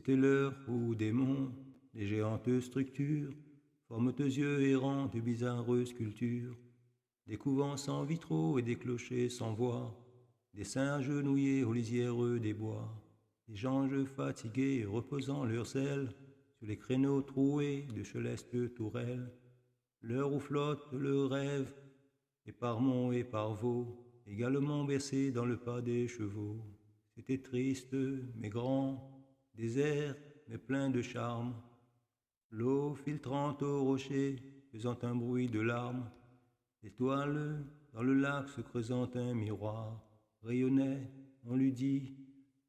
C'était l'heure où des monts, des géantes structures, forment aux yeux errants de bizarres sculptures, des couvents sans vitraux et des clochers sans voix, des saints agenouillés aux lisières des bois, des anges fatigués reposant leurs ailes sur les créneaux troués de célestes tourelles, l'heure où flotte le rêve, et par monts et par vaux, également bercés dans le pas des chevaux. C'était triste, mais grand, désert, mais plein de charme. L'eau filtrant au rocher, faisant un bruit de larmes. L'étoile, dans le lac se creusant un miroir, rayonnait, on lui dit,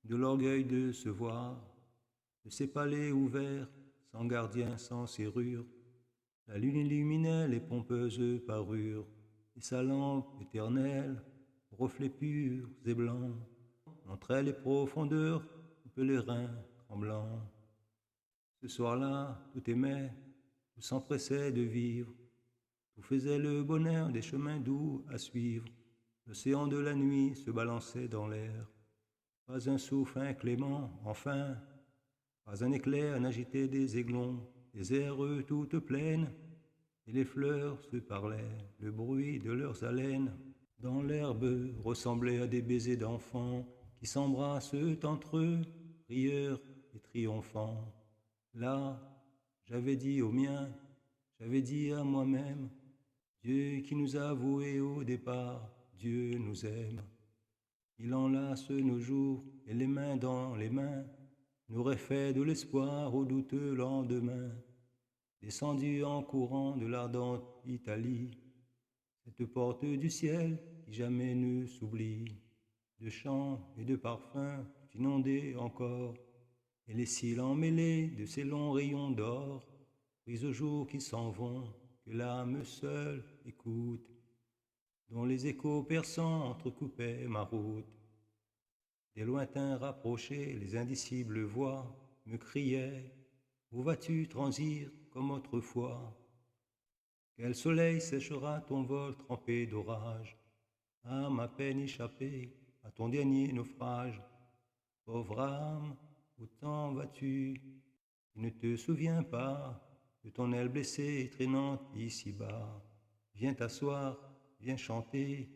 de l'orgueil de se voir, de ses palais ouverts, sans gardien, sans serrure. La lune illuminait les pompeuses parures, et sa lampe éternelle, reflets purs et blancs, montrait les profondeurs du pèlerin tremblant. Ce soir-là, tout aimait, tout s'empressait de vivre, tout faisait le bonheur des chemins doux à suivre. L'océan de la nuit se balançait dans l'air, pas un souffle inclément, enfin, pas un éclair n'agitait des aiglons, les airs toutes pleines, et les fleurs se parlaient, le bruit de leurs haleines dans l'herbe ressemblait à des baisers d'enfants qui s'embrassent entre eux, rieurs et triomphants. Là, j'avais dit au mien, j'avais dit à moi-même, Dieu qui nous a voués au départ, Dieu nous aime. Il enlace nos jours et les mains dans les mains, nous refait de l'espoir au douteux lendemain. Descendu en courant de l'ardente Italie, cette porte du ciel qui jamais ne s'oublie, de chants et de parfums inondés encore, et les cils emmêlés de ces longs rayons d'or, pris aux jours qui s'en vont, que l'âme seule écoute, dont les échos perçants entrecoupaient ma route. Des lointains rapprochés, les indicibles voix me criaient, où vas-tu transir comme autrefois? Quel soleil séchera ton vol trempé d'orage? À ma peine échappée, à ton dernier naufrage. Pauvre âme, où t'en vas-tu? Tu ne te souviens pas de ton aile blessée et traînante ici-bas. Viens t'asseoir, viens chanter,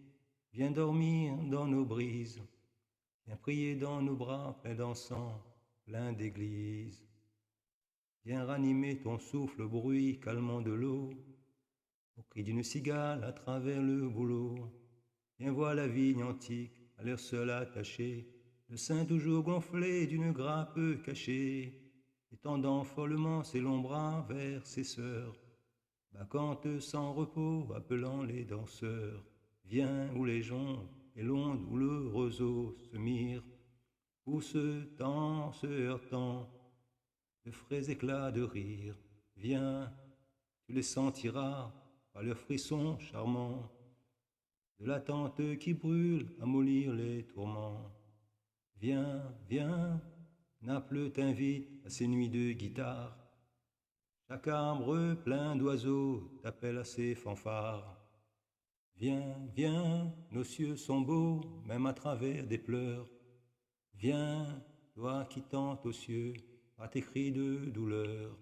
viens dormir dans nos brises. Viens prier dans nos bras pleins d'encens, pleins d'églises. Viens ranimer ton souffle au bruit calmant de l'eau, au cri d'une cigale à travers le bouleau. Viens voir la vigne antique, à l'air seul attaché, le sein toujours gonflé d'une grappe cachée, étendant follement ses longs bras vers ses sœurs, bacchantes sans repos, appelant les danseurs. Viens où les joncs et l'onde où le roseau se mire, où se tend, se heurtant, de frais éclats de rire. Viens, tu les sentiras par leurs frissons charmants, de l'attente qui brûle à mollir les tourments. Viens, viens, Naples t'invite à ses nuits de guitare. Chaque arbre plein d'oiseaux t'appelle à ses fanfares. Viens, viens, nos cieux sont beaux, même à travers des pleurs. Viens, toi qui tentes aux cieux, à tes cris de douleur.